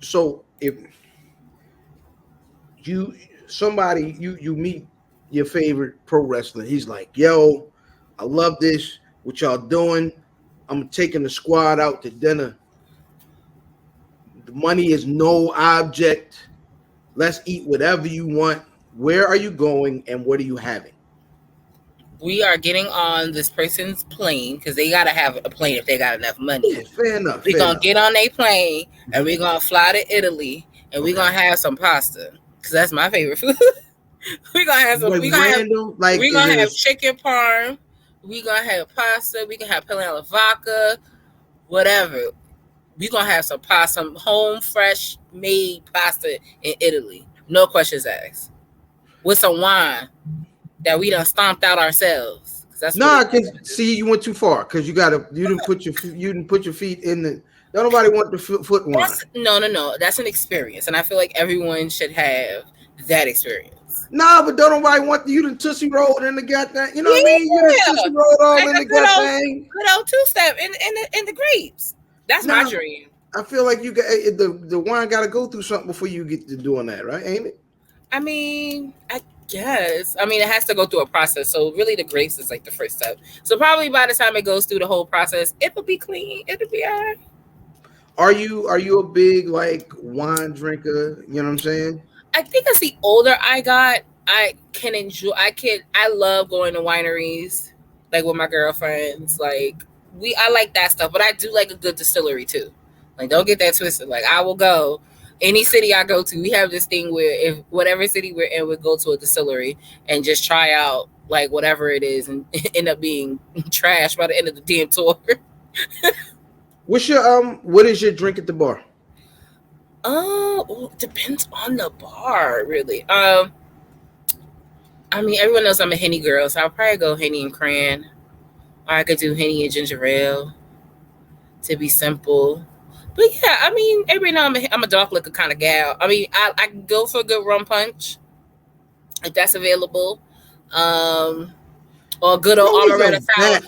So if you somebody you meet your favorite pro wrestler, he's like, "Yo, I love this. What y'all doing? I'm taking the squad out to dinner. The money is no object. Let's eat whatever you want. Where are you going and what are you having?" We are getting on this person's plane because they gotta have a plane if they got enough money. Yeah, fair enough. We're Fair gonna enough. get on a plane and we're gonna fly to Italy and we're Okay. gonna have some pasta because that's my favorite food. we're gonna have some. Like random, like We're is gonna have it chicken parm. We're gonna have pasta. We can have penne alla vodka, whatever. We're gonna have some pasta, some home fresh made pasta in Italy. No questions asked. With some wine that we done stomped out ourselves. 'Cause that's really nah? Cause see, you went too far. Cause you didn't put your feet in the. Don't nobody want the foot wine. that's no. That's an experience, and I feel like everyone should have that experience. Nah, but don't nobody want you to tootsie roll in the goddamn. You know what I mean? You done Yeah, tootsie rolled all like in a the goddamn. good old two step in the grapes. That's my Nah, dream. I feel like you got the wine got to go through something before you get to doing that, right? Ain't it? I mean, I guess. I mean, it has to go through a process. So really, the grapes is like the first step. So probably by the time it goes through the whole process, it will be clean. It'll be all right. Are you a big like wine drinker? You know what I'm saying? I think as the older I got, I can enjoy. I love going to wineries, like with my girlfriends. Like I like that stuff, but I do like a good distillery too. Like don't get that twisted. Like I will go any city I go to. We have this thing where if whatever city we're in, we go to a distillery and just try out like whatever it is, and end up being trash by the end of the damn tour. What is your drink at the bar? Oh, depends on the bar, really. I mean, everyone knows I'm a Henny girl, so I'll probably go Henny and Cran. Or I could do Henny and ginger ale to be simple. But yeah, I mean, every now I'm a dark liquor kind of gal. I mean, I can go for a good rum punch if that's available. Um, or a good It's old always a amaretto sour. vat.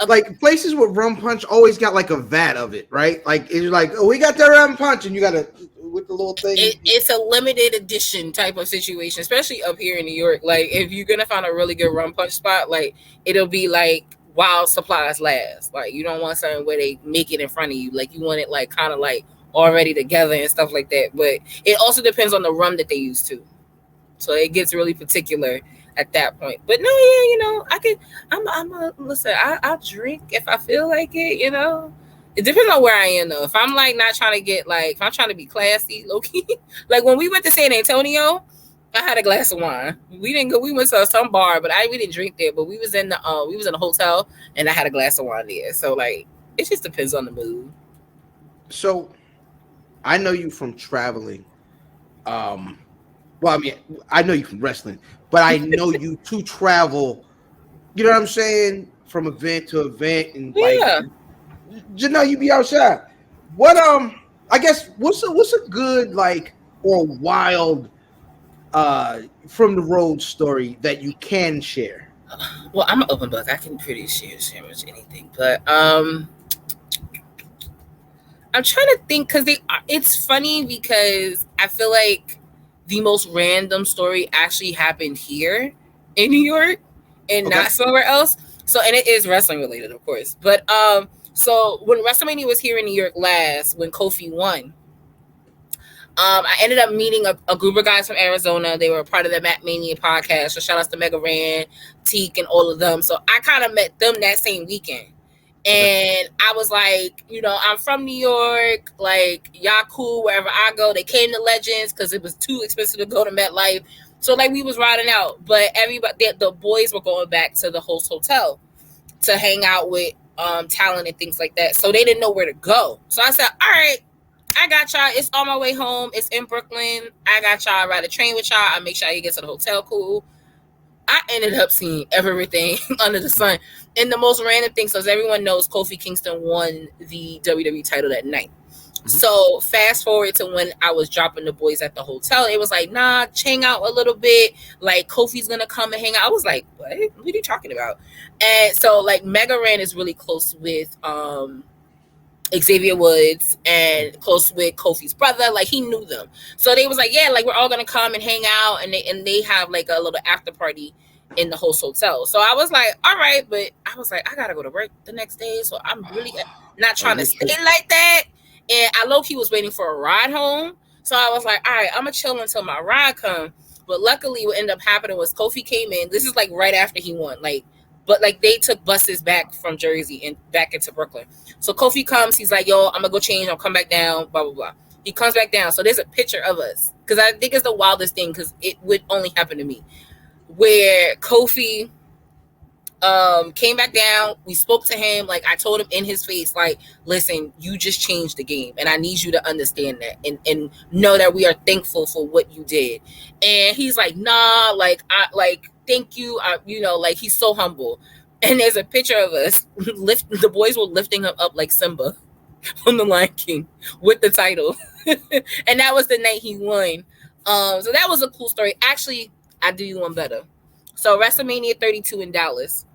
Like places with rum punch always got like a vat of it, right? Like it's like, oh, we got that rum punch, and you got to with the little thing. It's a limited edition type of situation, especially up here in New York. Like if you're gonna find a really good rum punch spot, like it'll be like while supplies last. Like you don't want something where they make it in front of you. Like you want it like kind of like already together and stuff like that. But it also depends on the rum that they use too. So it gets really particular at that point. But no, yeah, I could. I'm a listen. I'll drink if I feel like it. It depends on where I am though. If I'm like not trying to get like, if I'm trying to be classy, low key. Like when we went to San Antonio, I had a glass of wine. We didn't go. We went to some bar, but we didn't drink there. But we was in a hotel, and I had a glass of wine there. So like, it just depends on the mood. So I know you from traveling. Um, well, I mean, I know you from wrestling, but I know you to travel. You know what I'm saying? From event to event, and like, Yeah. you be outside. What I guess what's a good like or wild from the road story that you can share? Well, I'm an open book. I can pretty share much anything, but I'm trying to think because it's funny because I feel like the most random story actually happened here in New York and Okay. not somewhere else. So, and it is wrestling related, of course. But so when WrestleMania was here in New York last, when Kofi won, I ended up meeting a group of guys from Arizona. They were a part of the Matt Mania podcast. So shout outs to Mega Ran, Teak, and all of them. So I kind of met them that same weekend. Okay. And I was like, I'm from New York. Like, y'all cool wherever I go. They came to Legends because it was too expensive to go to MetLife. So, like, we was riding out. But everybody, the boys were going back to the host hotel to hang out with talent and things like that. So they didn't know where to go. So I said, all right, I got y'all. It's on my way home. It's in Brooklyn. I got y'all. I ride a train with y'all. I make sure you get to the hotel cool. I ended up seeing everything under the sun. And the most random thing, so as everyone knows, Kofi Kingston won the WWE title that night. Mm-hmm. So fast forward to when I was dropping the boys at the hotel, it was like, nah, hang out a little bit. Like Kofi's gonna come and hang out. I was like, what are you talking about? And so like Mega Ran is really close with Xavier Woods and close with Kofi's brother. Like, he knew them. So they was like, yeah, like, we're all gonna come and hang out, and they have like a little after party in the host hotel. So I was like, all right, but I was like, I gotta go to work the next day, so I'm really not trying to stay like that. And I low-key was waiting for a ride home. So I was like, all right, I'm gonna chill until my ride come. But luckily what ended up happening was Kofi came in. This is like right after he won. But they took buses back from Jersey and back into Brooklyn. So Kofi comes, he's like, yo, I'm gonna go change, I'll come back down, blah, blah, blah. He comes back down. So there's a picture of us. Because I think it's the wildest thing, because it would only happen to me. Where Kofi came back down, we spoke to him, like I told him in his face, like, listen, you just changed the game, and I need you to understand that and know that we are thankful for what you did. And he's like, nah, like, thank you, like, he's so humble. And there's a picture of us the boys were lifting him up like Simba from The Lion King with the title. And that was the night he won. So that was a cool story. Actually, I do you one better. So WrestleMania 32 in Dallas.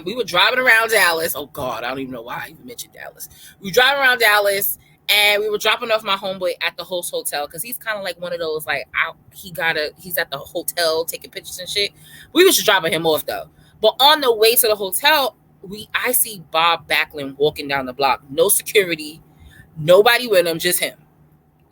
We were driving around Dallas. Oh God, I don't even know why I even mentioned Dallas. We were driving around Dallas, and we were dropping off my homeboy at the host hotel, because he's kind of like one of those, like, he's at the hotel taking pictures and shit. We was just dropping him off though. But on the way to the hotel, I see Bob Backlund walking down the block. No security, nobody with him, just him.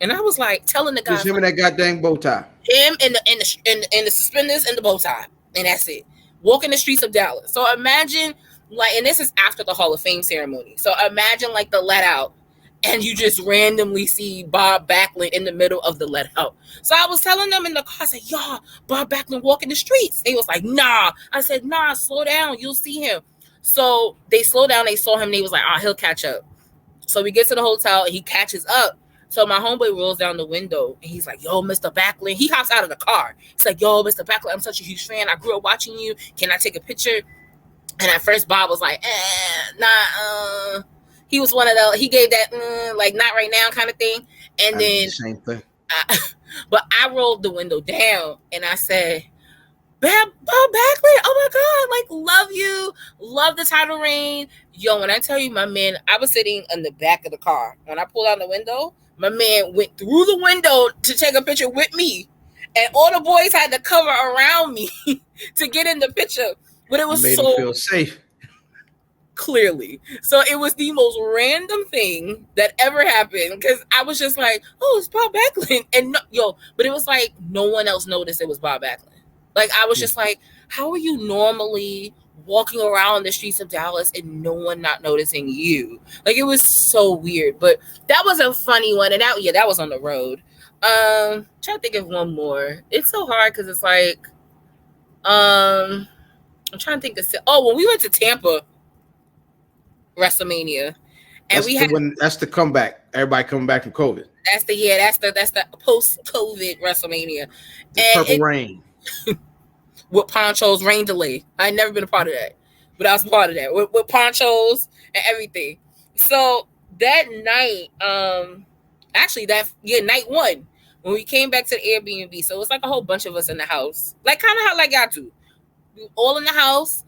And I was like telling the guy, just him and that goddamn bow tie. Him and the suspenders and the bow tie, and that's it. Walking the streets of Dallas. So imagine, like, and this is after the Hall of Fame ceremony. So imagine like the let out, and you just randomly see Bob Backlund in the middle of the let out. So I was telling them in the car, I said, y'all, Bob Backlund walking the streets. They was like, nah. I said, nah, slow down. You'll see him. So they slowed down. They saw him. They was like, he'll catch up. So we get to the hotel, and he catches up. So my homeboy rolls down the window, and he's like, yo, Mr. Backlund. He hops out of the car. He's like, yo, Mr. Backlund, I'm such a huge fan. I grew up watching you. Can I take a picture? And at first, Bob was like, nah. He was one of those, he gave that, like, not right now kind of thing. And then, same thing. But I rolled the window down, and I said, Bob Backlund, oh my God, like, love you. Love the title reign. Yo, when I tell you, my man, I was sitting in the back of the car. When I pulled out the window, my man went through the window to take a picture with me. And all the boys had to cover around me to get in the picture. But it was made so him feel safe. Clearly. So it was the most random thing that ever happened, because I was just like, oh, it's Bob Backlund. And but it was like no one else noticed it was Bob Backlund. Like, I was just like, how are you normally walking around the streets of Dallas and no one not noticing you? Like, it was so weird. But that was a funny one. And that was on the road. Trying to think of one more. It's so hard because it's like, I'm trying to think of, when we went to Tampa WrestleMania, and that's the comeback. Everybody coming back from COVID. That's the post-COVID WrestleMania. The Purple Rain. With ponchos, rain delay. I ain't never been a part of that, but I was part of that with ponchos and everything. So that night, night one, when we came back to the Airbnb, so it was like a whole bunch of us in the house, like kind of how like y'all do, we all in the house.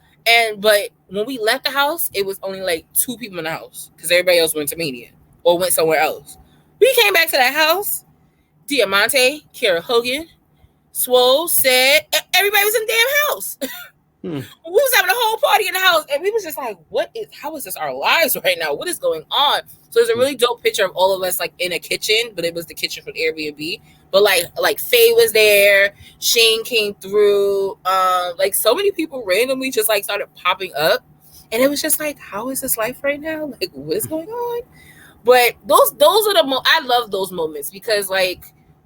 But when we left the house, it was only like 2 people in the house, because everybody else went to Mania or went somewhere else. We came back to that house. Diamante, Kara Hogan, Swole, said, everybody was in the damn house. We was having a whole party in the house, and we was just like, how is this our lives right now? What is going on? So there's a really dope picture of all of us like in a kitchen, but it was the kitchen from Airbnb. But like Faye was there, Shane came through, like so many people randomly just like started popping up, and it was just like, how is this life right now? Like, what is going on? But those are I love those moments, because like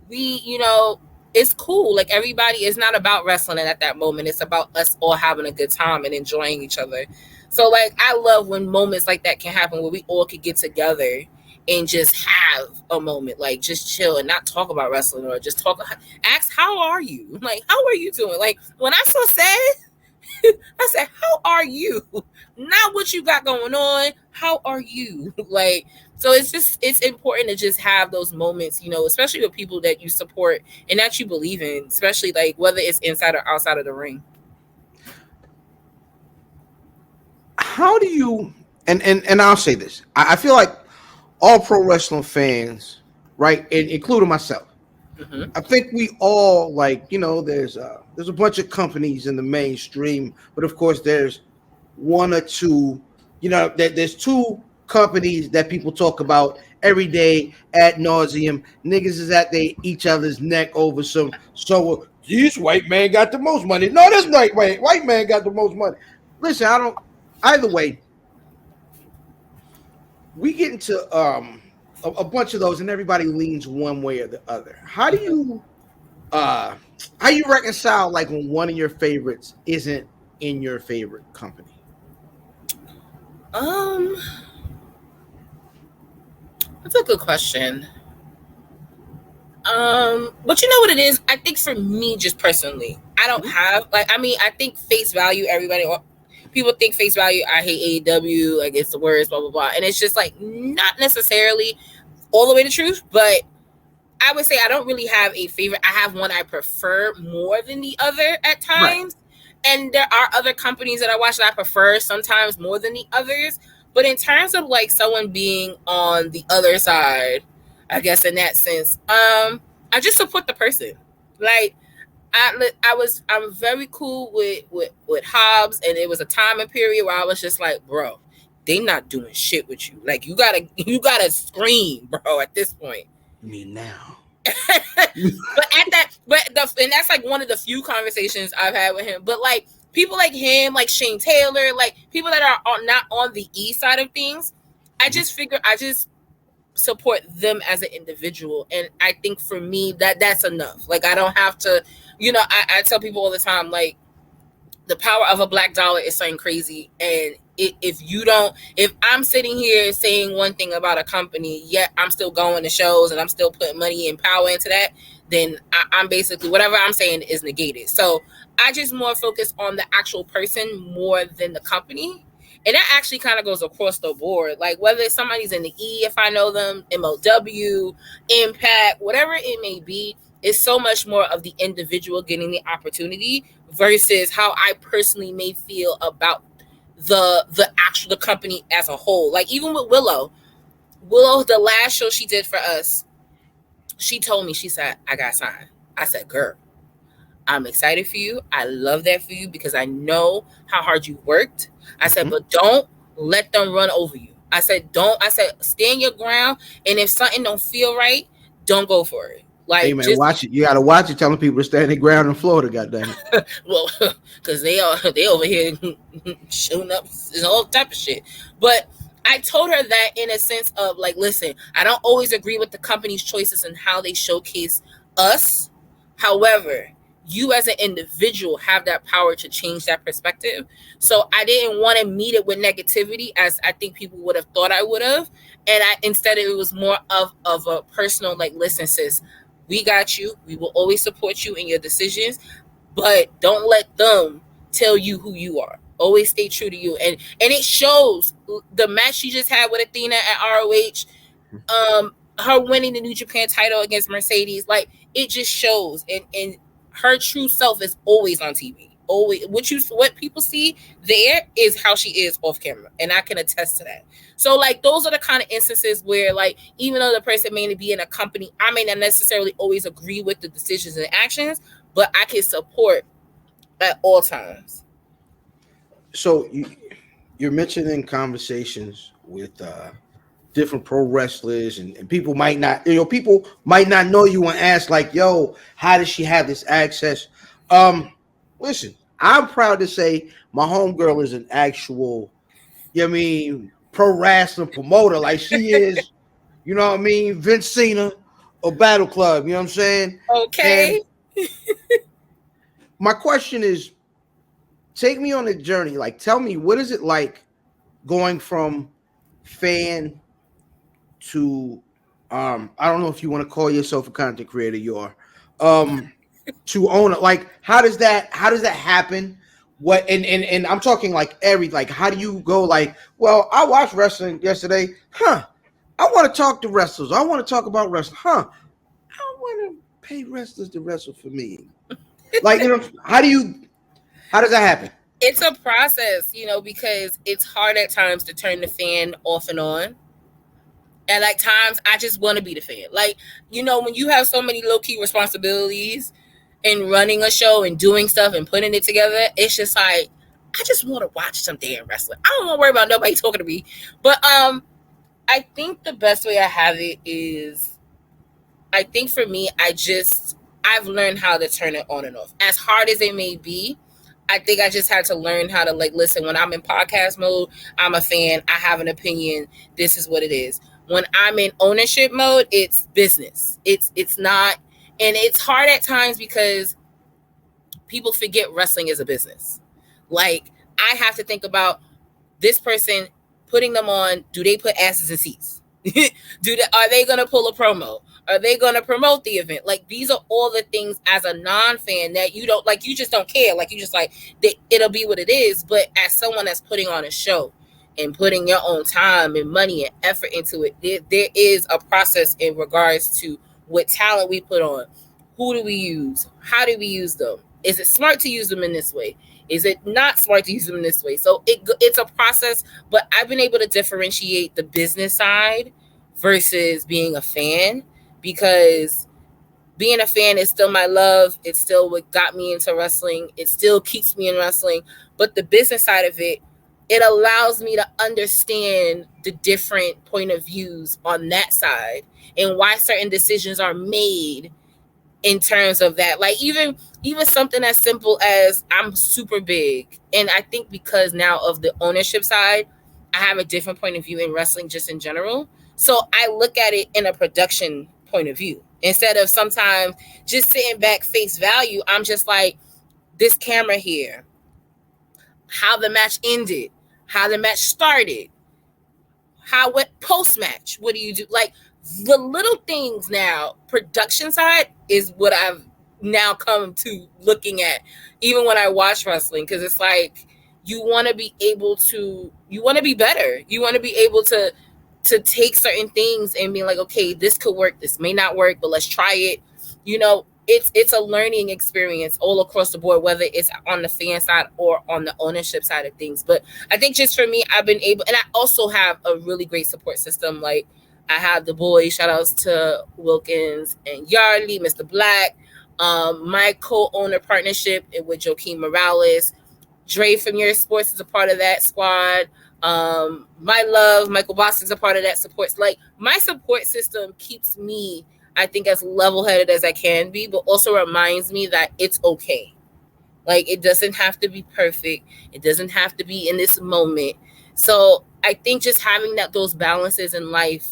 we, it's cool. Like, everybody is not about wrestling at that moment. It's about us all having a good time and enjoying each other. So like, I love when moments like that can happen, where we all could get together and just have a moment, like just chill and not talk about wrestling, or just ask, how are you? Like, how are you doing? Like, when I saw sad, I said, how are you? Not what you got going on. How are you? Like, so it's important to just have those moments, especially with people that you support and that you believe in, especially like whether it's inside or outside of the ring. How do you, and I'll say this. I feel like all pro wrestling fans, right, and including myself, Mm-hmm. I think we all like, there's a bunch of companies in the mainstream, but of course there's one or two, there's two companies that people talk about every day ad nauseum. Niggas is at each other's neck over so this white man got the most money. No, this white man got the most money. Listen, I don't either way. We get into a bunch of those and everybody leans one way or the other. Uh how you reconcile like when one of your favorites isn't in your favorite company? Um, that's a good question. But you know what it is? I think for me, just personally, I don't have like. I mean, I think face value. Everybody, people think face value. I hate AEW. Like it's the worst. Blah blah blah. And it's just like not necessarily all the way the truth. But I would say I don't really have a favorite. I have one I prefer more than the other at Right. times. And there are other companies that I watch that I prefer sometimes more than the others. But in terms of like someone being on the other side, I guess in that sense, I just support the person. Like I'm very cool with Hobbs, and it was a time and period where I was just like, bro, they not doing shit with you. Like you gotta scream, bro, at this point. Me now. And that's like one of the few conversations I've had with him. But like people like him, like Shane Taylor, like people that are not on the E side of things, I just figure I just support them as an individual, and I think for me that's enough. Like I don't have to, I tell people all the time, like the power of a black dollar is something crazy. And if I'm sitting here saying one thing about a company, yet I'm still going to shows and I'm still putting money and power into that, then I'm basically, whatever I'm saying is negated. So I just more focus on the actual person more than the company. And that actually kind of goes across the board. Like whether somebody's in the E, if I know them, MOW, Impact, whatever it may be, it's so much more of the individual getting the opportunity versus how I personally may feel about the company as a whole. Like even with Willow, the last show she did for us, she told me, she said, I got signed. I said, girl, I'm excited for you. I love that for you because I know how hard you worked. I said, but don't let them run over you. I said, stand your ground. And if something don't feel right, don't go for it. Like, hey man, watch it. You gotta watch it. Telling people to stand their ground in Florida. Goddamn it. Well, because they over here shooting up all type of shit. But I told her that in a sense of like, listen, I don't always agree with the company's choices and how they showcase us. However, you as an individual have that power to change that perspective. So I didn't want to meet it with negativity as I think people would have thought I would have. And instead it was more of a personal, like, listen, sis, we got you. We will always support you in your decisions, but don't let them tell you who you are. Always stay true to you. And it shows. The match she just had with Athena at ROH, her winning the New Japan title against Mercedes, like it just shows. And her true self is always on TV. Always, what people see there is how she is off camera, and I can attest to that. So like those are the kind of instances where like even though the person may be in a company, I may not necessarily always agree with the decisions and actions, but I can support at all times. So you're mentioning conversations with different pro wrestlers, and people might not, know you and ask like, yo, how does she have this access? Listen, I'm proud to say my homegirl is an actual, pro wrestling promoter. Like she is, Vince Cena or Battle Club, you know what I'm saying? Okay. And my question is, take me on a journey. Like, tell me, what is it like going from fan to, I don't know if you want to call yourself a content creator, you are, to owner. Like, how does that happen? What and I'm talking like how do you go like, well, I watched wrestling yesterday, I want to talk to wrestlers, I want to talk about wrestling, I want to pay wrestlers to wrestle for me. Like, how does that happen? It's a process, because it's hard at times to turn the fan off and on. And like times I just want to be the fan. Like, when you have so many low key responsibilities in running a show and doing stuff and putting it together, it's just like I just want to watch some damn wrestling. I don't want to worry about nobody talking to me. But I think the best way I have it is, I think for me, I've learned how to turn it on and off. As hard as it may be, I think I just had to learn how to, like, listen, when I'm in podcast mode, I'm a fan, I have an opinion, this is what it is. When I'm in ownership mode, it's business. It's not, and it's hard at times because people forget wrestling is a business. Like, I have to think about this person, putting them on, do they put asses in seats? Are they going to pull a promo? Are they going to promote the event? Like, these are all the things as a non-fan that you don't like. You just don't care. Like, you just like, it'll be what it is. But as someone that's putting on a show and putting your own time and money and effort into it, there is a process in regards to what talent we put on. Who do we use? How do we use them? Is it smart to use them in this way? Is it not smart to use them in this way? So it's a process, but I've been able to differentiate the business side versus being a fan, because being a fan is still my love. It's still what got me into wrestling. It still keeps me in wrestling. But the business side of it, it allows me to understand the different point of views on that side and why certain decisions are made in terms of that. Like, even something as simple as, I'm super big, and I think because now of the ownership side, I have a different point of view in wrestling just in general. So I look at it in a production point of view instead of sometimes just sitting back face value. I'm just like, this camera here, how the match ended, how the match started, how what post match, what do you do? Like, the little things now, production side is what I've now come to looking at, even when I watch wrestling, because it's like you want to be able to, you want to be better. You want to be able to take certain things and be like, okay, this could work, this may not work, but let's try it. It's a learning experience all across the board, whether it's on the fan side or on the ownership side of things. But I think just for me, I've been able, and I also have a really great support system. Like, I have the boys, shout outs to Wilkins and Yardley, Mr. Black, my co-owner partnership with Joaquin Morales. Dre from Your Sports is a part of that squad. My love, Michael Boston's a part of that support. Like, my support system keeps me, I think, as level-headed as I can be, but also reminds me that it's okay. Like, it doesn't have to be perfect. It doesn't have to be in this moment. So I think just having those balances in life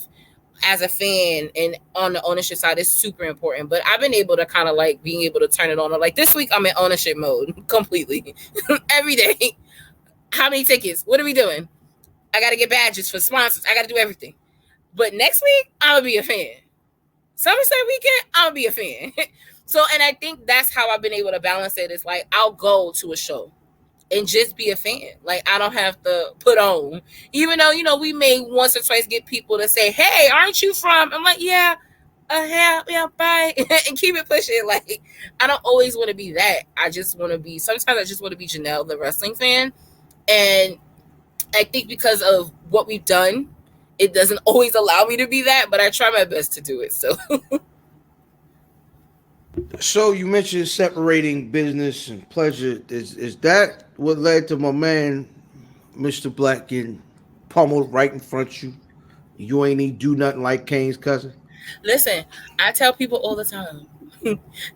as a fan and on the ownership side is super important. But I've been able to kind of like being able to turn it on. Like, this week I'm in ownership mode completely. Every day. How many tickets? What are we doing? I got to get badges for sponsors. I got to do everything. But next week, I'm going to be a fan. Somerset weekend, I'm going to be a fan. So, and I think that's how I've been able to balance it. It's like, I'll go to a show and just be a fan. Like, I don't have to put on. Even though, we may once or twice get people to say, hey, aren't you from? I'm like, yeah, bye. And keep it pushing. Like, I don't always want to be that. I just want to be, sometimes I just want to be Janelle, the wrestling fan. And I think because of what we've done, it doesn't always allow me to be that, but I try my best to do it. So you mentioned separating business and pleasure. Is that what led to my man, Mr. Black, getting pummeled right in front of you? You ain't even do nothing like Kane's cousin. Listen, I tell people all the time,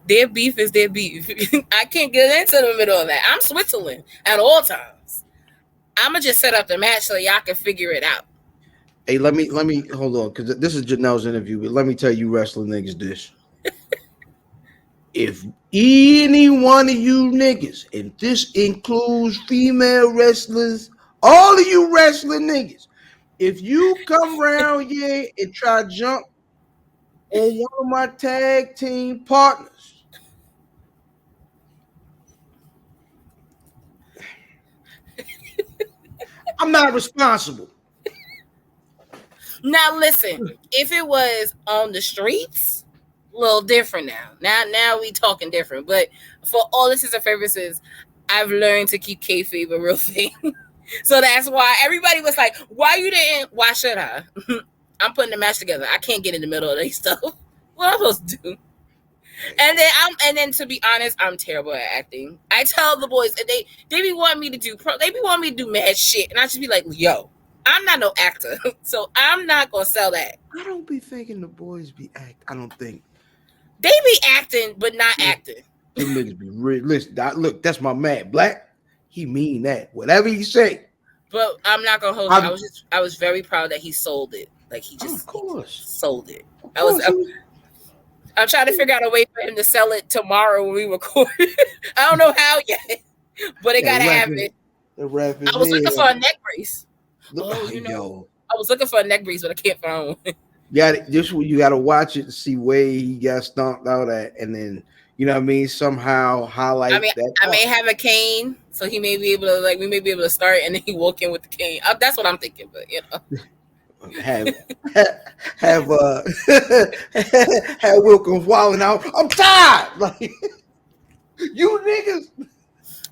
their beef is their beef. I can't get into the middle of that. I'm Switzerland at all times. I'ma just set up the match so y'all can figure it out. Hey, let me hold on, because this is Janelle's interview. But let me tell you, wrestling niggas, this. If any one of you niggas, and this includes female wrestlers, all of you wrestling niggas, if you come around here and try to jump on one of my tag team partners, I'm not responsible. Now listen, if it was on the streets, a little different now. Now we talking different. But for all intents and purposes, I've learned to keep kayfabe a real thing. So that's why everybody was like, why you didn't? Why should I? I'm putting the match together. I can't get in the middle of these stuff. What am I supposed to do? And then to be honest, I'm terrible at acting. I tell the boys, and they be wanting me to do they be wanting me to do mad shit, and I just be like, yo, I'm not no actor, so I'm not gonna sell that. I don't be thinking the boys be act. I don't think They be acting, but not acting. them niggas be real. Listen, look, that's my man, Black. He mean that. Whatever he say. But I'm not gonna hold you. I was very proud that he sold it. Like he just sold it. I'm trying to figure out a way for him to sell it tomorrow when we record. I don't know how yet, but it gotta happen. I was looking for a neck brace. I was looking for a neck brace, but I can't find one. You gotta watch it to see where he got stomped out at, and then you know what I mean, somehow highlight that. I may have a cane, so he may be able to we may be able to start, and then he walk in with the cane. That's what I'm thinking, but you know. have Wilkins wilding out. I'm tired, like you niggas.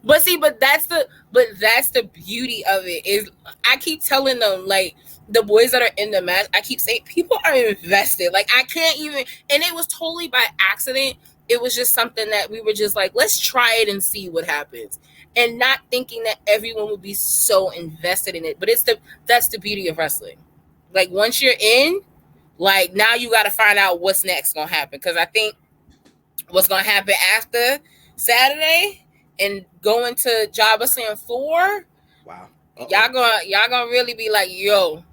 But that's the beauty of it is I keep telling them, like, the boys that are in the match, I keep saying people are invested. Like, I can't even, and it was totally by accident. It was just something that we were just like, let's try it and see what happens, and not thinking that everyone would be so invested in it. But that's the beauty of wrestling. Like, once you're in, like, now you got to find out what's next gonna happen, because I think what's gonna happen after Saturday and going to JOBBER Slam 4. Wow. Y'all gonna really be like, yo,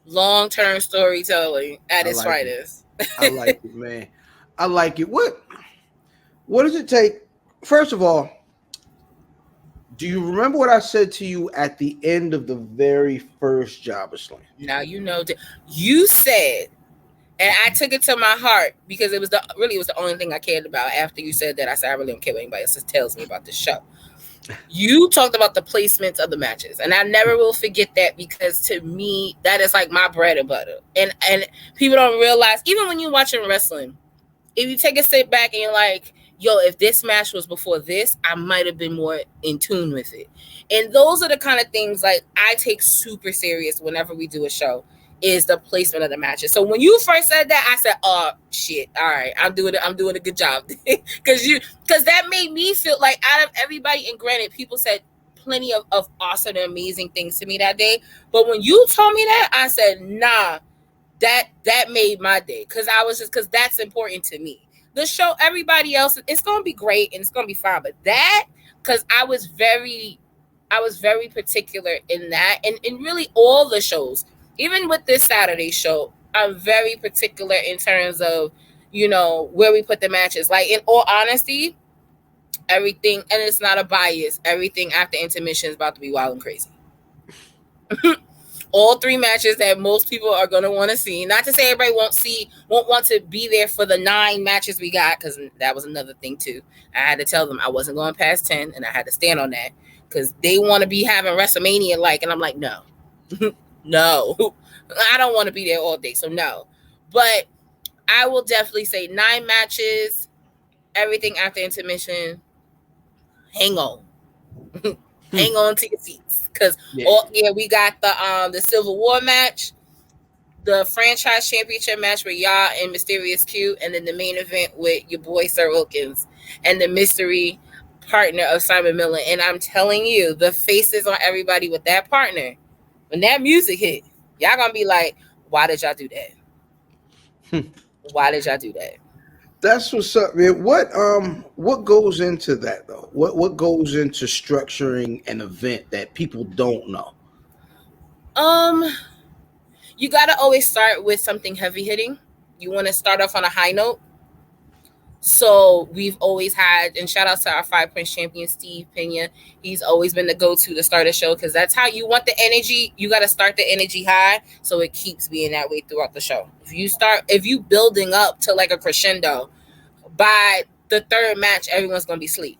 long-term storytelling at its finest. I like it, man. I like it. What does it take? First of all, do you remember what I said to you at the end of the very first JOBBER Slam? Now you know that you said, and I took it to my heart because it was the only thing I cared about. After you said that, I said I really don't care what anybody else tells me about this show. You talked about the placements of the matches, and I never will forget that, because to me that is like my bread and butter. And people don't realize, even when you're watching wrestling, if you take a step back and you're like, yo, if this match was before this, I might have been more in tune with it. And those are the kind of things like I take super serious whenever we do a show, is the placement of the matches. So when you first said that, I said, oh shit, all right, I'm doing a good job. Because that made me feel like, out of everybody, and granted, people said plenty of awesome and amazing things to me that day, but when you told me that, I said, nah, that made my day, because that's important to me. The show, everybody else, it's gonna be great and it's gonna be fine, but that, because I was very particular in that, and really all the shows, even with this Saturday show, I'm very particular in terms of, you know, where we put the matches. Like, in all honesty, everything, and it's not a bias, everything after intermission is about to be wild and crazy. All 3 matches that most people are going to want to see. Not to say everybody won't want to be there for the 9 matches we got, because that was another thing too. I had to tell them I wasn't going past 10, and I had to stand on that, because they want to be having WrestleMania and I'm like, no. No, I don't want to be there all day, so no. But I will definitely say 9 matches, everything after intermission. Hang on. Hang on to your seats, because we got the Civil War match, the franchise championship match with y'all and Mysterious Q, and then the main event with your boy Sir Wilkins and the mystery partner of Simon Miller. And I'm telling you, the faces on everybody with that partner, when that music hit, y'all gonna be like, why did y'all do that? Why did y'all do that? That's what's up, man. What goes into that though? What goes into structuring an event that people don't know? You gotta always start with something heavy hitting. You want to start off on a high note. So we've always had, and shout out to our 5 Prince champion, Steve Pena. He's always been the go-to to start a show, because that's how you want the energy. You got to start the energy high, so it keeps being that way throughout the show. If you building up to like a crescendo, by the 3rd match, everyone's going to be asleep.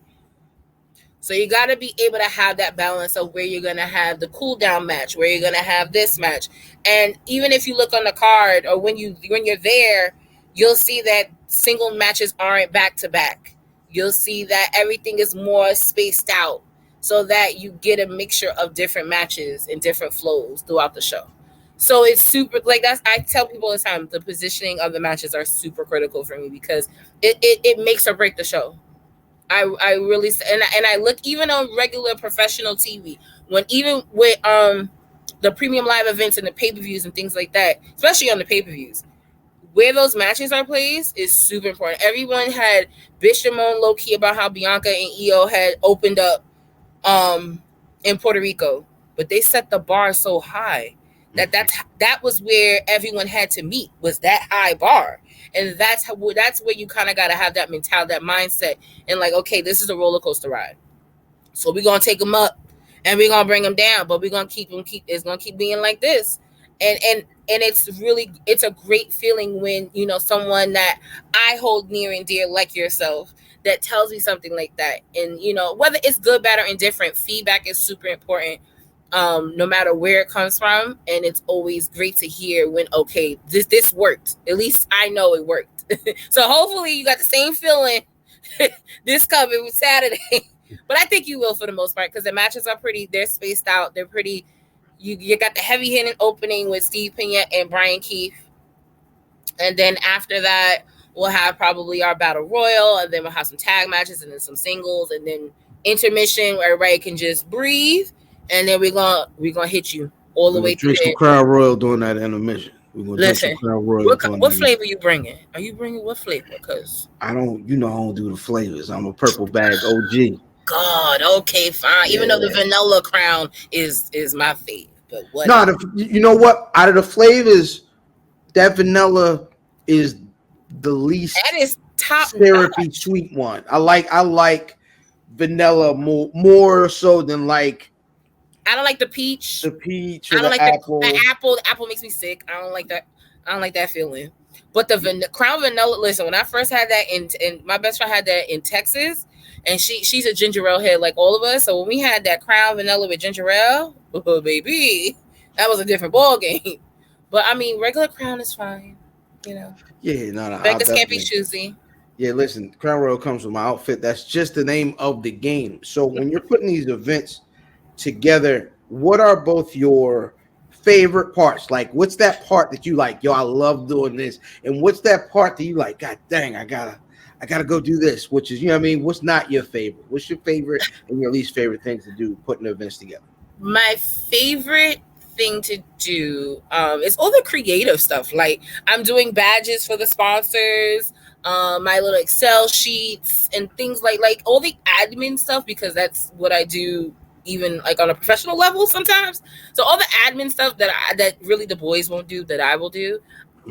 So you got to be able to have that balance of where you're going to have the cool down match, where you're going to have this match. And even if you look on the card, or when you're there, you'll see that single matches aren't back to back. You'll see that everything is more spaced out. so that you get a mixture of different matches and different flows throughout the show. So it's super, like, that's, I tell people all the time, the positioning of the matches are super critical for me because it makes or break the show. I really, and I look even on regular professional TV, when even with the premium live events and the pay-per-views and things like that, especially on the pay-per-views, where those matches are placed is super important. Everyone had bitched and moaned low key about how Bianca and Io had opened up in Puerto Rico, but they set the bar so high that was where everyone had to meet, was that high bar. And that's where you kind of got to have that mentality, that mindset, and like, okay, this is a roller coaster ride, so we're gonna take them up and we're gonna bring them down, but we're gonna it's gonna keep being like this. And it's a great feeling when, you know, someone that I hold near and dear, like yourself, that tells me something like that. And, you know, whether it's good, bad, or indifferent, feedback is super important, no matter where it comes from. And it's always great to hear when, okay, this worked. At least I know it worked. So hopefully you got the same feeling this coming Saturday. But I think you will for the most part, because the matches are they're spaced out. They're pretty. You got the heavy hitting opening with Steve Pena and Brian Keith. And then after that, we'll have probably our battle royal, and then we'll have some tag matches, and then some singles, and then intermission where everybody can just breathe. And then we're gonna hit you all the way through. Drink some Crown Royal during that intermission. We're gonna Listen, drink some Crown Royal. What flavor you bringing? Are you bringing what flavor? Because I don't do the flavors. I'm a purple bag OG. God, okay, fine. Yeah. Even though the vanilla Crown is my favorite, but what? No, you know what? Out of the flavors, that vanilla is the least. That is top syrupy sweet one. I like vanilla more so than like. I don't like the peach. The peach. I don't like apple. The apple. The apple makes me sick. I don't like that. I don't like that feeling. But the Crown Vanilla. Listen, when I first had that in my best friend had that in Texas, and she's a ginger ale head like all of us. So when we had that Crown Vanilla with ginger ale, oh baby, that was a different ball game. But I mean, regular Crown is fine. You know. Yeah, no. Beggars can't be choosy. Yeah, listen, Crown Royal comes with my outfit. That's just the name of the game. So when you're putting these events together, what are both your favorite parts? Like, what's that part that you like? Yo, I love doing this. And what's that part that you like? God dang, I gotta go do this. Which is, you know what I mean? What's not your favorite? What's your favorite and your least favorite things to do putting events together? My favorite thing to do is all the creative stuff. Like, I'm doing badges for the sponsors, my little Excel sheets and things like all the admin stuff, because that's what I do even like on a professional level sometimes. So all the admin stuff that really the boys won't do, that I will do,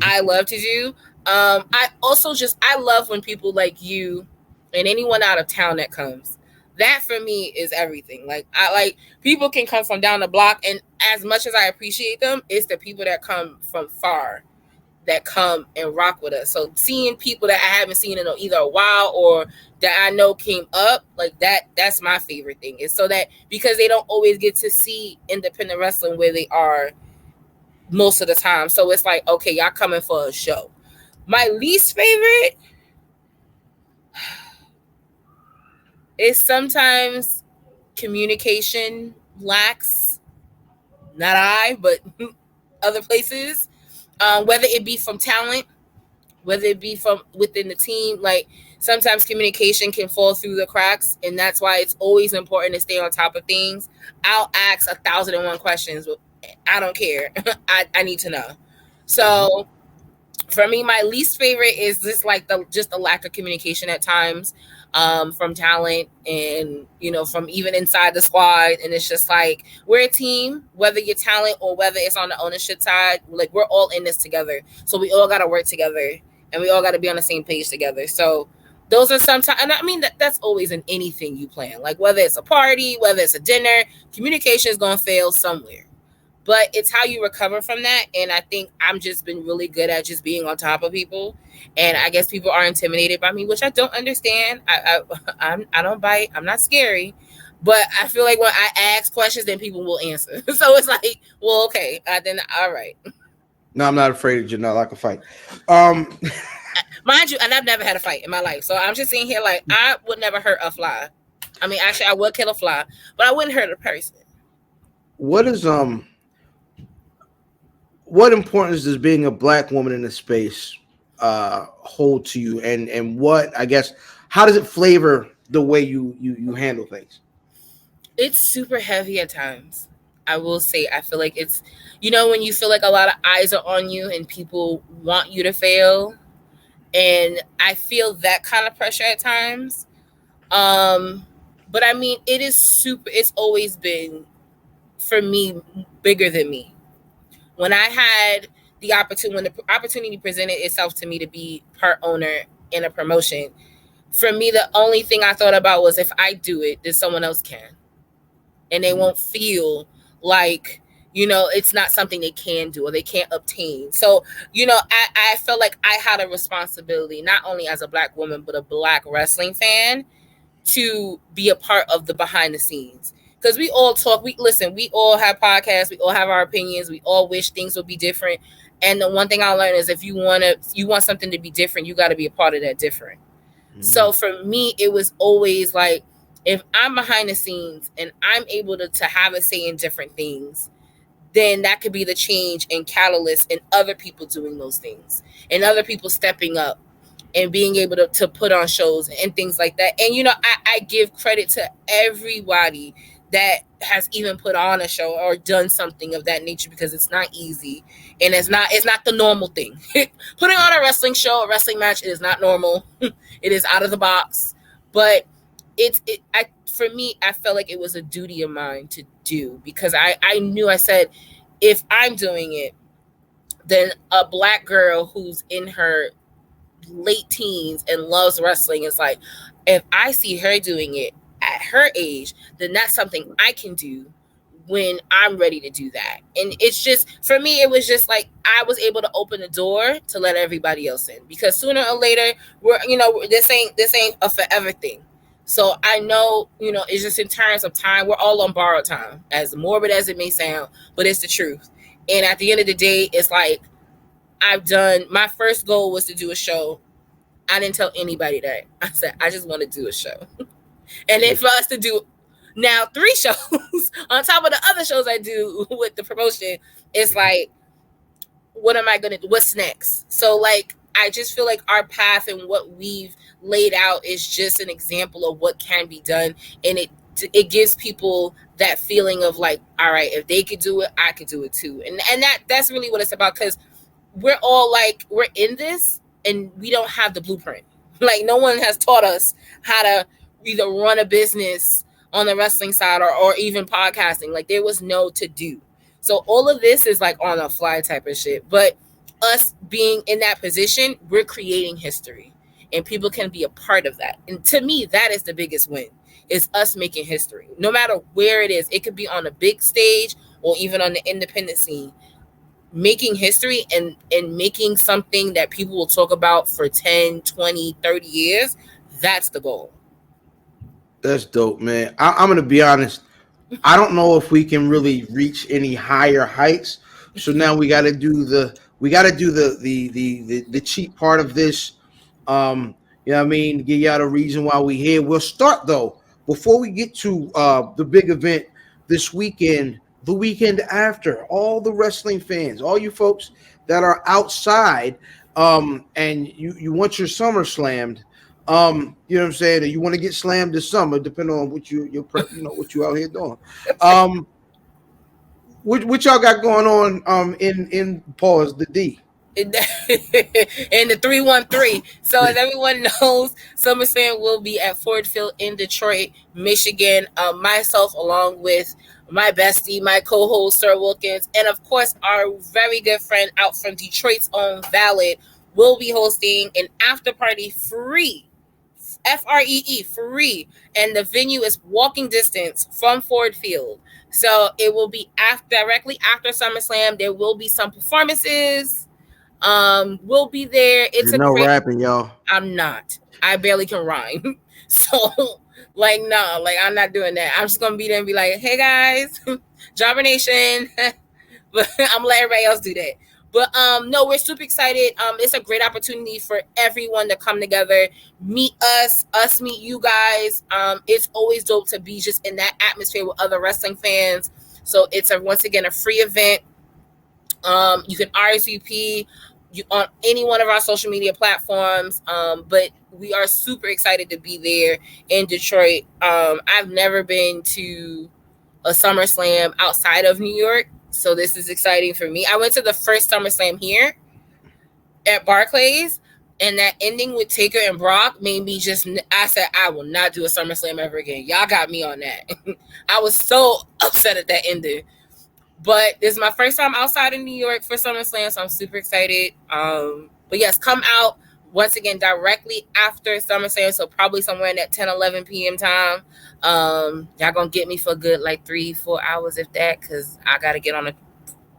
I love to do. I also I love when people like you and anyone out of town that comes. That for me is everything. Like, I like people can come from down the block, and as much as I appreciate them, it's the people that come from far that come and rock with us. So seeing people that I haven't seen in either a while or that I know came up like that's my favorite thing. Is so that, because they don't always get to see independent wrestling where they are most of the time. So it's like, okay, y'all coming for a show. My least favorite is sometimes communication lacks. Not I, but other places. Whether it be from talent, whether it be from within the team, like sometimes communication can fall through the cracks, and that's why it's always important to stay on top of things. I'll ask 1,001 questions, but I don't care. I need to know. So for me, my least favorite is just like the lack of communication at times, from talent and, you know, from even inside the squad. And it's just like, we're a team, whether you're talent or whether it's on the ownership side, like we're all in this together. So we all got to work together and we all got to be on the same page together. So those are sometimes, and I mean, that's always in anything you plan, like whether it's a party, whether it's a dinner, communication is going to fail somewhere. But it's how you recover from that. And I think I'm just been really good at just being on top of people. And I guess people are intimidated by me, which I don't understand. I don't bite. I'm not scary. But I feel like when I ask questions, then people will answer. So it's like, well, okay, then all right. No, I'm not afraid of Janelle. I can fight. Mind you, and I've never had a fight in my life. So I'm just sitting here like, I would never hurt a fly. I mean, actually, I would kill a fly, but I wouldn't hurt a person. What is what importance does being a black woman in the space hold to you, and what, I guess, how does it flavor the way you handle things? It's super heavy at times. I will say, I feel like it's, when you feel like a lot of eyes are on you and people want you to fail. And I feel that kind of pressure at times. Um, but I mean, it's always been, for me, bigger than me. When I had when the opportunity presented itself to me to be part owner in a promotion, for me, the only thing I thought about was, if I do it, then someone else can. And they won't feel like, it's not something they can do or they can't obtain. So, I felt like I had a responsibility, not only as a black woman, but a black wrestling fan, to be a part of the behind the scenes. Because we all talk, we all have podcasts, we all have our opinions, we all wish things would be different. And the one thing I learned is, if you want something to be different, you got to be a part of that different. So for me, it was always like, if I'm behind the scenes and I'm able to have a say in different things, then that could be the change and catalyst in other people doing those things and other people stepping up and being able to put on shows and things like that. And, I give credit to everybody that has even put on a show or done something of that nature, because it's not easy, and it's not the normal thing. Putting on a wrestling show, a wrestling match, is not normal. It is out of the box, but for me, I felt like it was a duty of mine to do, because I knew, I said, if I'm doing it, then a black girl who's in her late teens and loves wrestling is like, if I see her doing it at her age, then that's something I can do when I'm ready to do that. And it's just, for me, it was just like, I was able to open the door to let everybody else in, because sooner or later, this ain't a forever thing. So I know, it's just in terms of time, we're all on borrowed time, as morbid as it may sound, but it's the truth. And at the end of the day, it's like, my first goal was to do a show. I didn't tell anybody that. I said, I just want to do a show. And then for us to do now 3 shows on top of the other shows I do with the promotion, it's like, what am I going to do? What's next? So, like, I just feel like our path and what we've laid out is just an example of what can be done. And it gives people that feeling of like, all right, if they could do it, I could do it too. And that's really what it's about, because we're all like, we're in this and we don't have the blueprint. Like, no one has taught us how to either run a business on the wrestling side or even podcasting. Like, there was no to do. So all of this is like on a fly type of shit. But us being in that position, we're creating history, and people can be a part of that. And to me, that is the biggest win, is us making history. No matter where it is, it could be on a big stage or even on the independent scene. Making history and making something that people will talk about for 10, 20, 30 years, that's the goal. That's dope, man. I'm gonna be honest. I don't know if we can really reach any higher heights. So now we got to do the cheap part of this. You know what I mean? Give y'all the reason why we here. We'll start though, before we get to the big event this weekend, the weekend after. All the wrestling fans, all you folks that are outside, and you want your summer slammed. You know what I'm saying? You want to get slammed this summer, depending on what what you out here doing. Um, what y'all got going on? In pause the D. In the 313. So as everyone knows, SummerSlam will be at Ford Field in Detroit, Michigan. Myself, along with my bestie, my co-host Sir Wilkins, and of course our very good friend out from Detroit's own Valid, will be hosting an after party free. FREE, free, and the venue is walking distance from Ford Field. So it will be directly after SummerSlam. There will be some performances. We'll be there. It's You're a no great. rapping, y'all. I'm not. I barely can rhyme. So, like, no, like, I'm not doing that. I'm just gonna be there and be like, hey guys, Jobber Nation. But I'm gonna let everybody else do that. But no, we're super excited. It's a great opportunity for everyone to come together, meet us meet you guys. It's always dope to be just in that atmosphere with other wrestling fans. So it's once again a free event. You can RSVP on any one of our social media platforms. But we are super excited to be there in Detroit. I've never been to a SummerSlam outside of New York, so this is exciting for me. I went to the first SummerSlam here at Barclays, and that ending with Taker and Brock made me just, I said, I will not do a SummerSlam ever again. Y'all got me on that. I was so upset at that ending. But this is my first time outside of New York for SummerSlam, so I'm super excited. But yes, come out once again directly after SummerSlam, so probably somewhere in that 10, 11 p.m. time. Y'all gonna get me for good like 3-4 hours, if that, because I gotta get on a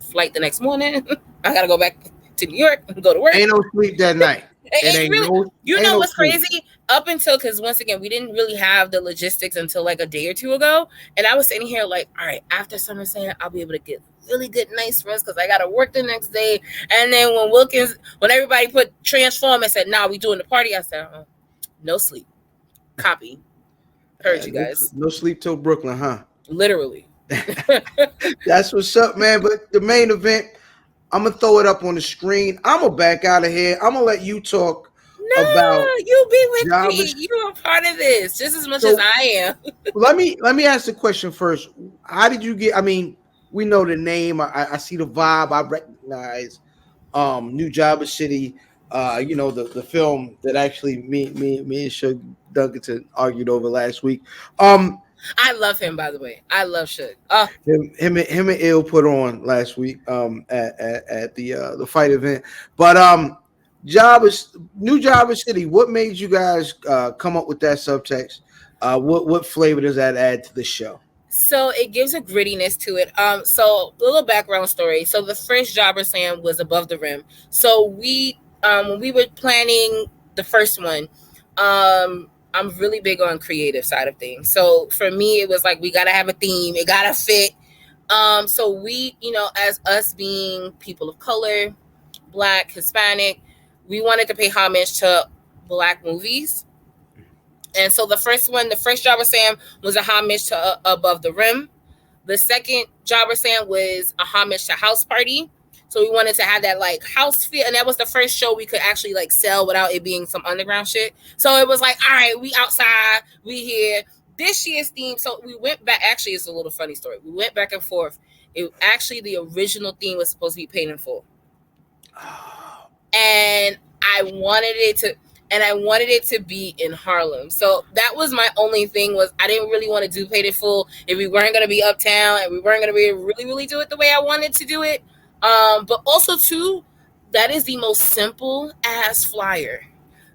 flight the next morning. I gotta go back to New York and go to work. Ain't no sleep that night. It really, you know what's crazy? Up until, because once again, we didn't really have the logistics until like a day or two ago. And I was sitting here like, all right, after SummerSlam, I'll be able to get really good nice rest because I got to work the next day. And then when everybody put transform and said, nah, we doing the party, I said, no sleep. Copy. Heard you guys. No sleep till Brooklyn, huh? Literally. That's what's up, man. But the main event, I'm gonna throw it up on the screen. I'm gonna back out of here. I'm gonna let you talk about. You be with me. You are part of this just as much as I am. let me ask the question first. How did you get? I mean, we know the name. I see the vibe. I recognize New Jobber City. You know the film that actually me and Shug Dunkerton argued over last week. I love him, by the way. I love Shug. Him and Ill put on last week at the fight event. But New Jobber City, what made you guys come up with that subtext? What flavor does that add to the show? So it gives a grittiness to it. So a little background story. So the first Jobber Slam was Above the Rim. So we when we were planning the first one, I'm really big on creative side of things. So for me, it was like, we got to have a theme. It got to fit. So we, as us being people of color, Black, Hispanic, we wanted to pay homage to Black movies. And so the first Jobber Sam was a homage to Above the Rim. The second Jobber Sam was a homage to House Party. So we wanted to have that like house feel, and that was the first show we could actually like sell without it being some underground shit. So it was like, all right, we outside, we here. This year's theme, so we went back. Actually, it's a little funny story. We went back and forth. The original theme was supposed to be Paid in Full, and I wanted it to be in Harlem. So that was my only thing, was I didn't really want to do Paid in Full if we weren't going to be uptown and we weren't going to be really, really do it the way I wanted to do it. But also too, that is the most simple ass flyer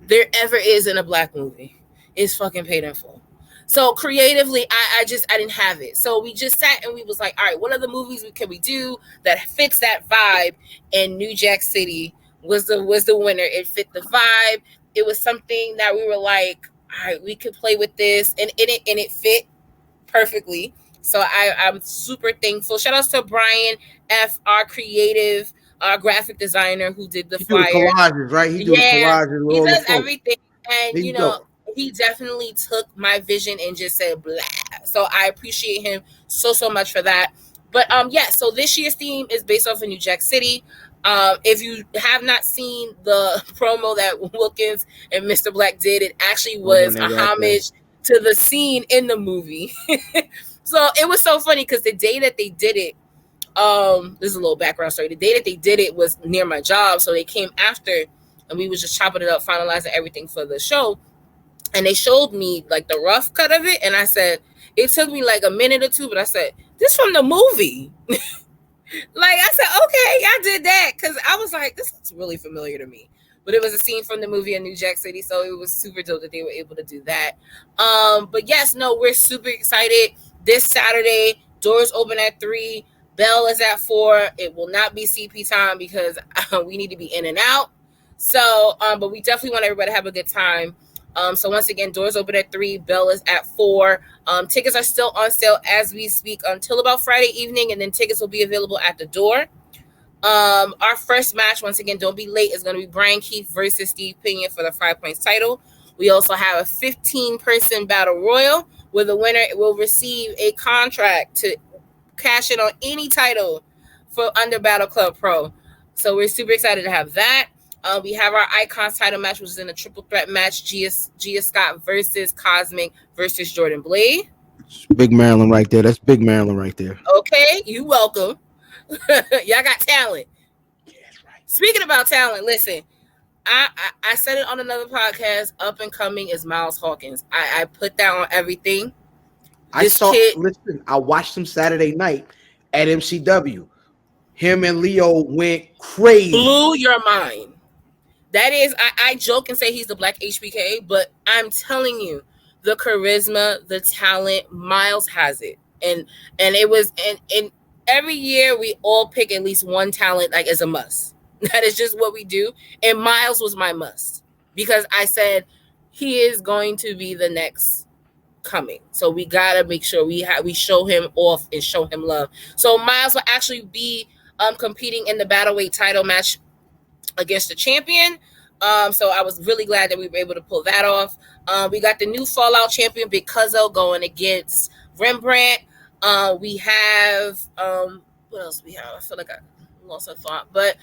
there ever is in a Black movie. It's fucking Paid in Full. So creatively, I didn't have it. So we just sat and we was like, all right, what other movies can we do that fits that vibe? And New Jack City was the winner. It fit the vibe. It was something that we were like, all right, we could play with this, and it fit perfectly. So I'm super thankful. Shout out to Brian F., our creative graphic designer, who did the flyer. Do the collages, right? He collages. He does everything, and he definitely took my vision and just said blah. So I appreciate him so much for that. But so this year's theme is based off of New Jack City. If you have not seen the promo that Wilkins and Mr. Black did, it actually was a homage to the scene in the movie. So it was so funny because the day that they did it, this is a little background story. The day that they did it was near my job. So they came after and we was just chopping it up, finalizing everything for the show. And they showed me like the rough cut of it. And I said, it took me like a minute or two, but I said, this from the movie. Like I said, okay, I did that. Cause I was like, this looks really familiar to me. But it was a scene from the movie in New Jack City. So it was super dope that they were able to do that. But yes, no, we're super excited. This Saturday, doors open at 3. Bell is at 4. It will not be CP time because we need to be in and out. So, but we definitely want everybody to have a good time. So once again, doors open at 3. Bell is at 4. Tickets are still on sale as we speak until about Friday evening, and then tickets will be available at the door. Our first match, once again, don't be late, is going to be Brian Keith versus Steve Pena for the 5 points title. We also have a 15-person battle royal where the winner will receive a contract to cash in on any title for under Battle Club Pro. So we're super excited to have that. We have our Icons title match, which is in a triple threat match: Gia Scott versus Cosmic versus Jordan Blade. Big Maryland right there. That's Big Maryland right there. Okay, you welcome. Y'all got talent. Yeah, that's right. Speaking about talent, listen, I said it on another podcast. Up and coming is Miles Hawkins. I put that on everything. Listen, I watched him Saturday night at MCW. Him and Leo went crazy. Blew your mind. That is, I joke and say he's the black HBK, but I'm telling you, the charisma, the talent, Miles has it. And it was, and every year we all pick at least one talent like as a must. That is just what we do. And Miles was my must because I said he is going to be the next coming. So we gotta make sure we show him off and show him love. So Miles will actually be competing in the battleweight title match against the champion. So I was really glad that we were able to pull that off. We got the new Fallout champion, Big Cuzzo, going against Rembrandt. We have what else we have? I feel like I lost a thought, but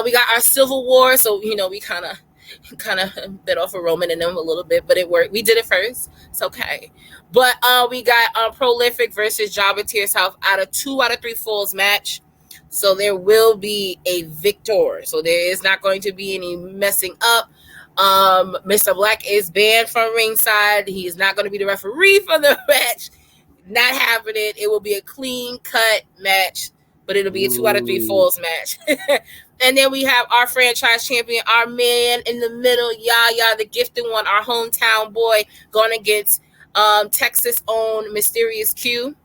we got our Civil War. So we kind of bit off of Roman and them a little bit, but it worked. We did it first. It's okay. But we got Prolific versus Jobber Tier South out of 2 out of 3 falls match. So there will be a victor. So there is not going to be any messing up. Mr. Black is banned from ringside. He is not going to be the referee for the match. Not happening. It will be a clean cut match, but it'll be a 2 out of 3 falls match. And then we have our franchise champion, our man in the middle, Yaya, the gifted one, our hometown boy, going against Texas owned Mysterious Q.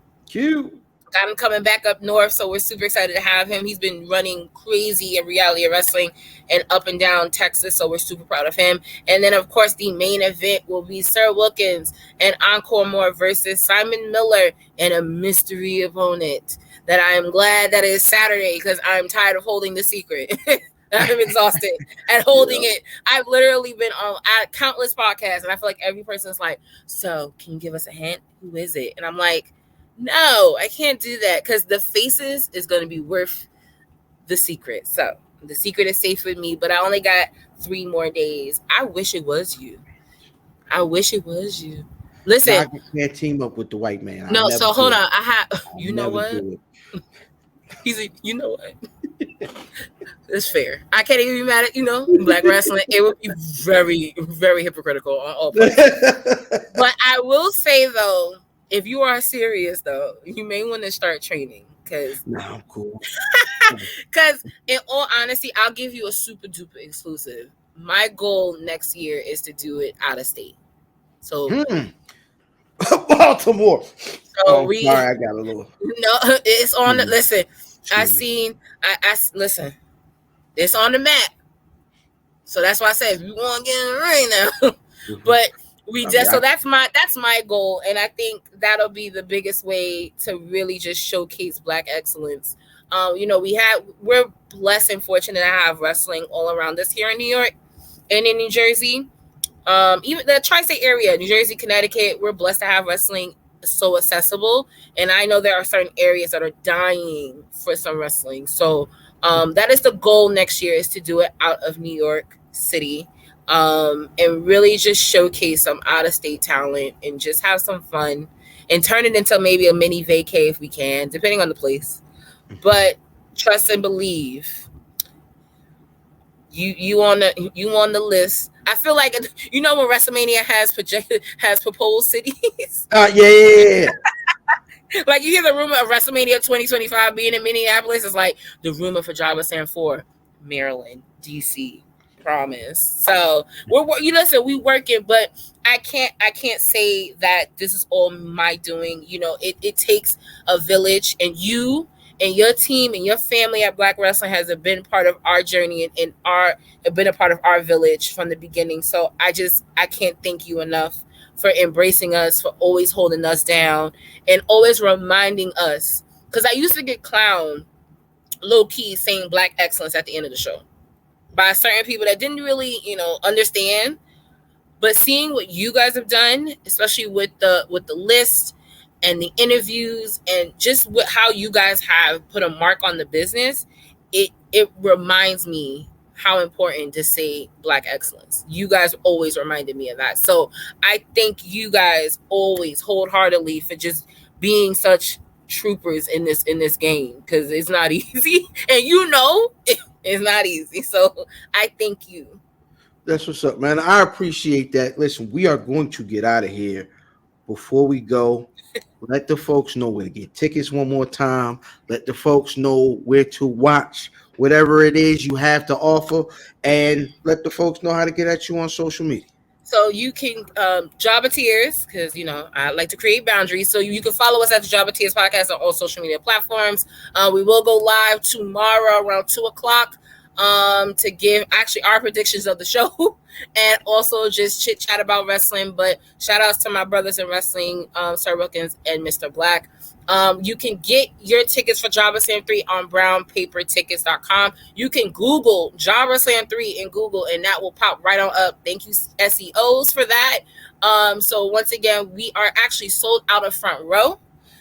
Got him coming back up north, so we're super excited to have him. He's been running crazy in reality of wrestling and up and down Texas, so we're super proud of him. And then, of course, the main event will be Sir Wilkins and Encore Moore versus Simon Miller and a mystery opponent that I am glad that it's Saturday because I'm tired of holding the secret. I'm exhausted at holding it. I've literally been on countless podcasts, and I feel like every person's like, so can you give us a hint? Who is it? And I'm like, no, I can't do that because the faces is going to be worth the secret. So the secret is safe with me, but I only got 3 more days. I wish it was you. Listen, I can't team up with the white man. No, so hold on. I have. You know what? He's a. You know what? It's fair. I can't even be mad at black wrestling. It would be very, very hypocritical on all parts. But I will say though, if you are serious though, you may want to start training because. No, I'm cool. Because in all honesty, I'll give you a super duper exclusive. My goal next year is to do it out of state. So. Baltimore. So sorry, I got a little. No, it's on the listen. I listen. It's on the map. So that's why I said if you want to get in the ring now. But so that's my goal, and I think that'll be the biggest way to really just showcase Black excellence. We're blessed and fortunate to have wrestling all around us here in New York and in New Jersey. Even the tri-state area, New Jersey, Connecticut, we're blessed to have wrestling so accessible. And I know there are certain areas that are dying for some wrestling. So that is the goal next year, is to do it out of New York City and really just showcase some out-of-state talent and just have some fun and turn it into maybe a mini vacay if we can, depending on the place. But trust and believe. You on the list. I feel like when WrestleMania has proposed cities. Yeah. Like you hear the rumor of WrestleMania 2025 being in Minneapolis. It's like the rumor for Java stand for Maryland, DC, promise. So we working, but I can't say that this is all my doing. It takes a village, and you and your team and your family at Black Wrestling has been part of our journey and have been a part of our village from the beginning. So I can't thank you enough for embracing us, for always holding us down and always reminding us. Because I used to get clowned low key saying Black excellence at the end of the show by certain people that didn't really, understand. But seeing what you guys have done, especially with the list and the interviews and just with how you guys have put a mark on the business, it reminds me how important to say Black excellence. You guys always reminded me of that. So I thank you guys always wholeheartedly for just being such troopers in this game, because it's not easy, and it's not easy. So I thank you. That's what's up, man. I appreciate that. Listen, we are going to get out of here. Before we go, let the folks know where to get tickets one more time. Let the folks know where to watch whatever it is you have to offer, and let the folks know how to get at you on social media. So you can Jabba Tears, because I like to create boundaries. So you can follow us at the Jabba Tears podcast on all social media platforms. We will go live tomorrow around 2 o'clock to give actually our predictions of the show and also just chit chat about wrestling. But shout outs to my brothers in wrestling, Sir Wilkins and Mr. Black. You can get your tickets for Jabba Slam 3 on brownpapertickets.com. You can Google Jabba Slam 3 in Google, and that will pop right on up. Thank you, SEOs, for that. So once again, we are actually sold out of front row.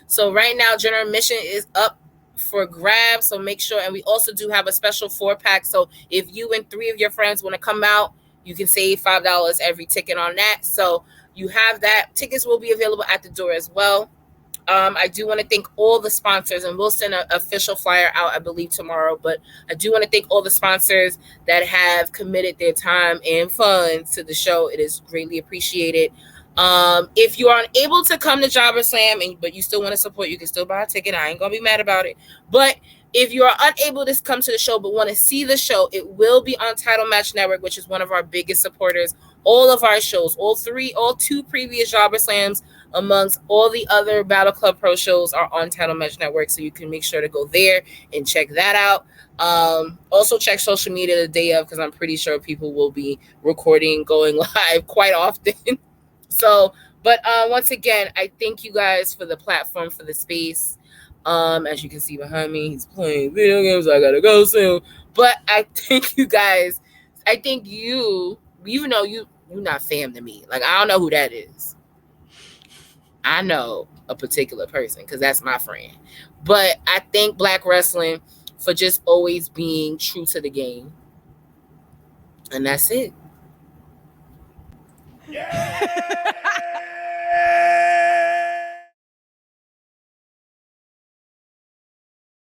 So right now, general admission is up for grabs. So make sure, and we also do have a special 4-pack. So if you and 3 of your friends want to come out, you can save $5 every ticket on that. So you have that. Tickets will be available at the door as well. I do want to thank all the sponsors, and we'll send an official flyer out, I believe, tomorrow. But I do want to thank all the sponsors that have committed their time and funds to the show. It is greatly appreciated. If you are unable to come to Jobber Slam, but you still want to support, you can still buy a ticket. I ain't gonna be mad about it. But if you are unable to come to the show but want to see the show, it will be on Title Match Network, which is one of our biggest supporters. All of our shows, all 2 previous Jobber Slams, amongst all the other Battle Club Pro shows, are on Title Match Network, so you can make sure to go there and check that out. Also check social media the day of, because I'm pretty sure people will be recording, going live quite often. So, but once again, I thank you guys for the platform, for the space. As you can see behind me, he's playing video games. I gotta go soon. But I thank you guys. I think you, even though you're not fam to me, like I don't know who that is. I know a particular person because that's my friend. But I thank Black Wrestling for just always being true to the game. And that's it. Yeah!